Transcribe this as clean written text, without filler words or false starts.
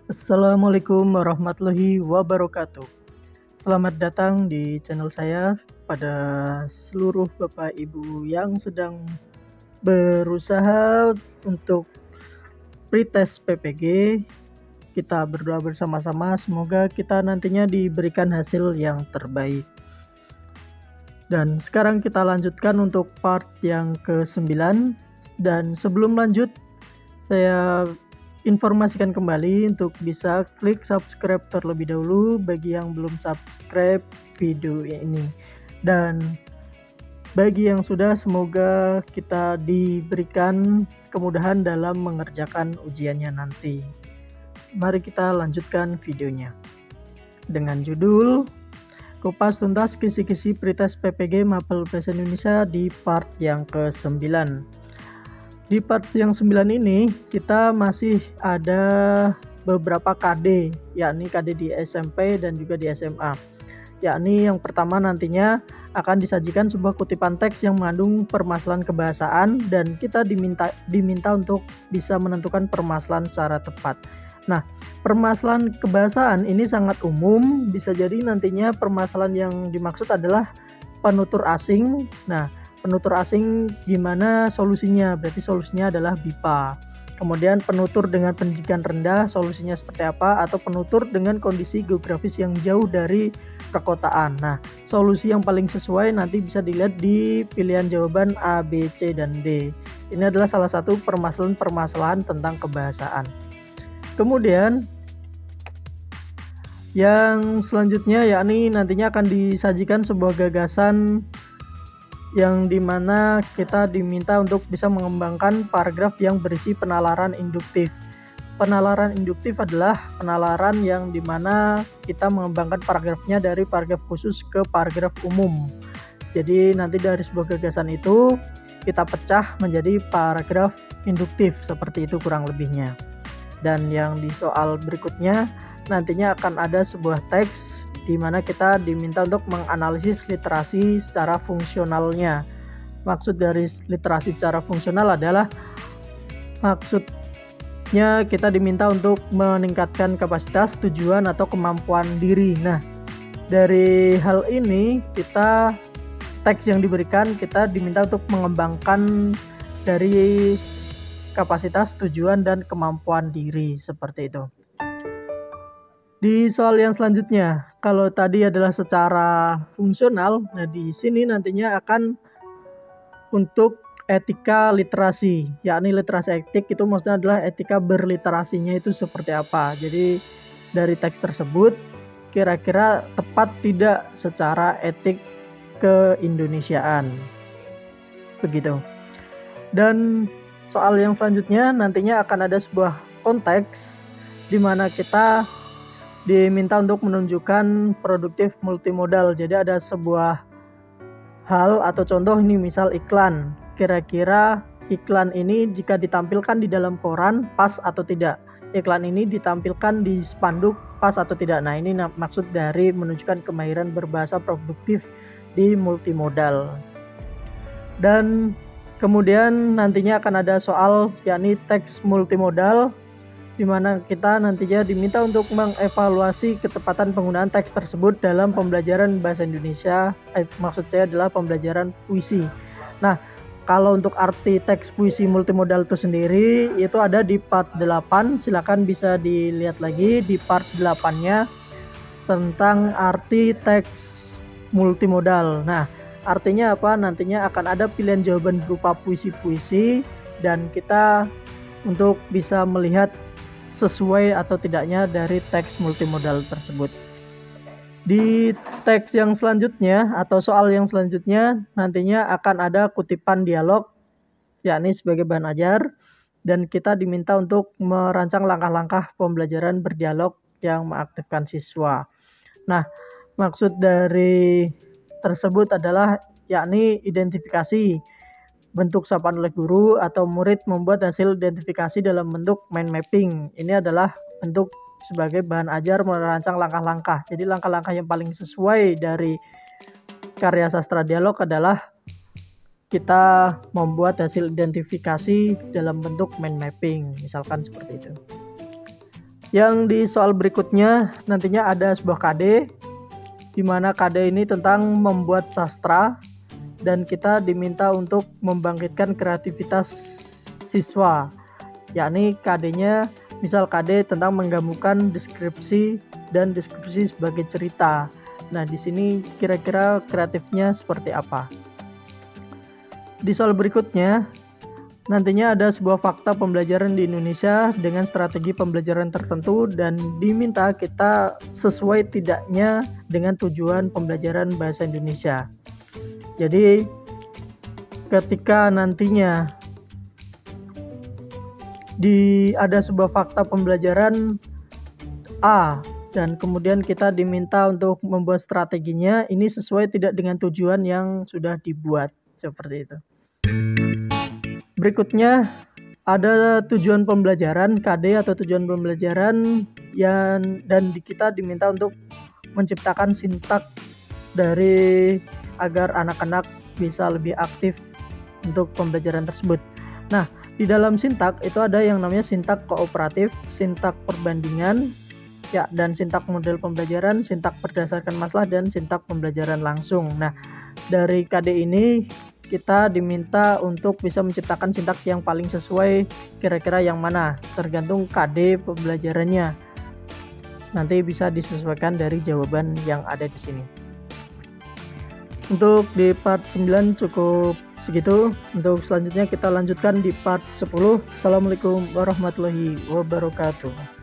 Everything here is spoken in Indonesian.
Assalamualaikum warahmatullahi wabarakatuh. Selamat datang di channel saya pada seluruh Bapak Ibu yang sedang berusaha untuk pretest PPG. Kita berdoa bersama-sama semoga kita nantinya diberikan hasil yang terbaik. Dan sekarang kita lanjutkan untuk part yang ke-9. Dan sebelum lanjut, saya informasikan kembali untuk bisa klik subscribe terlebih dahulu bagi yang belum subscribe video ini. Dan bagi yang sudah, semoga kita diberikan kemudahan dalam mengerjakan ujiannya nanti. Mari kita lanjutkan videonya dengan judul Kupas tuntas kisi-kisi pretest PPG Mapel Bahasa Indonesia di part yang ke-9. Di part yang 9 ini kita masih ada beberapa KD, yakni KD di SMP dan juga di SMA. Yakni yang pertama nantinya akan disajikan sebuah kutipan teks yang mengandung permasalahan kebahasaan dan kita diminta untuk bisa menentukan permasalahan secara tepat. Nah, permasalahan kebahasaan ini sangat umum, bisa jadi nantinya permasalahan yang dimaksud adalah penutur asing. Nah, penutur asing gimana solusinya? Berarti solusinya adalah BIPA. Kemudian penutur dengan pendidikan rendah, solusinya seperti apa? Atau penutur dengan kondisi geografis yang jauh dari perkotaan. Nah, solusi yang paling sesuai nanti bisa dilihat di pilihan jawaban A, B, C, dan D. Ini adalah salah satu permasalahan tentang kebahasaan. Kemudian yang selanjutnya yakni nantinya akan disajikan sebuah gagasan yang dimana kita diminta untuk bisa mengembangkan paragraf yang berisi penalaran induktif. Penalaran induktif adalah penalaran yang dimana kita mengembangkan paragrafnya dari paragraf khusus ke paragraf umum. Jadi nanti dari sebuah gagasan itu kita pecah menjadi paragraf induktif, seperti itu kurang lebihnya. Dan yang di soal berikutnya nantinya akan ada sebuah teks di mana kita diminta untuk menganalisis literasi secara fungsionalnya. Maksud dari literasi secara fungsional adalah maksudnya kita diminta untuk meningkatkan kapasitas, tujuan, atau kemampuan diri. Nah, dari hal ini teks yang diberikan kita diminta untuk mengembangkan dari kapasitas, tujuan, dan kemampuan diri, seperti itu. Di soal yang selanjutnya, kalau tadi adalah secara fungsional, nah di sini nantinya akan untuk etika literasi, yakni literasi etik itu maksudnya adalah etika berliterasinya itu seperti apa. Jadi dari teks tersebut kira-kira tepat tidak secara etik keindonesiaan. Begitu. Dan soal yang selanjutnya nantinya akan ada sebuah konteks di mana kita diminta untuk menunjukkan produktif multimodal. Jadi ada sebuah hal atau contoh ini misal iklan. Kira-kira iklan ini jika ditampilkan di dalam koran pas atau tidak? Iklan ini ditampilkan di spanduk pas atau tidak? Nah, ini maksud dari menunjukkan kemahiran berbahasa produktif di multimodal. Dan kemudian nantinya akan ada soal yakni teks multimodal di mana kita nantinya diminta untuk mengevaluasi ketepatan penggunaan teks tersebut dalam pembelajaran bahasa Indonesia. Maksud saya adalah pembelajaran puisi. Nah, kalau untuk arti teks puisi multimodal itu sendiri itu ada di part 8. Silakan bisa dilihat lagi di part 8-nya tentang arti teks multimodal. Nah, artinya apa? Nantinya akan ada pilihan jawaban berupa puisi-puisi dan kita untuk bisa melihat sesuai atau tidaknya dari teks multimodal tersebut. Di teks yang selanjutnya atau soal yang selanjutnya nantinya akan ada kutipan dialog yakni sebagai bahan ajar dan kita diminta untuk merancang langkah-langkah pembelajaran berdialog yang mengaktifkan siswa. Nah, maksud dari tersebut adalah yakni identifikasi bentuk sapaan oleh guru atau murid membuat hasil identifikasi dalam bentuk mind mapping. Ini adalah bentuk sebagai bahan ajar merancang langkah-langkah. Jadi langkah-langkah yang paling sesuai dari karya sastra dialog adalah kita membuat hasil identifikasi dalam bentuk mind mapping, misalkan seperti itu. Yang di soal berikutnya nantinya ada sebuah KD, di mana KD ini tentang membuat sastra dan kita diminta untuk membangkitkan kreativitas siswa, yakni KD-nya misal KD tentang menggabungkan deskripsi dan deskripsi sebagai cerita. Nah, di sini kira-kira kreatifnya seperti apa? Di soal berikutnya nantinya ada sebuah fakta pembelajaran di Indonesia dengan strategi pembelajaran tertentu dan diminta kita sesuai tidaknya dengan tujuan pembelajaran bahasa Indonesia. Jadi ketika nantinya ada sebuah fakta pembelajaran A dan kemudian kita diminta untuk membuat strateginya, ini sesuai tidak dengan tujuan yang sudah dibuat, seperti itu. Berikutnya ada tujuan pembelajaran KD atau tujuan pembelajaran dan kita diminta untuk menciptakan sintak dari agar anak-anak bisa lebih aktif untuk pembelajaran tersebut. Nah, di dalam sintak itu ada yang namanya sintak kooperatif, sintak perbandingan, ya, dan sintak model pembelajaran, sintak berdasarkan masalah, dan sintak pembelajaran langsung. Nah, dari KD ini kita diminta untuk bisa menciptakan sintak yang paling sesuai, kira-kira yang mana, tergantung KD pembelajarannya. Nanti bisa disesuaikan dari jawaban yang ada di sini. Untuk di part 9 cukup segitu. Untuk selanjutnya kita lanjutkan di part 10. Assalamualaikum warahmatullahi wabarakatuh.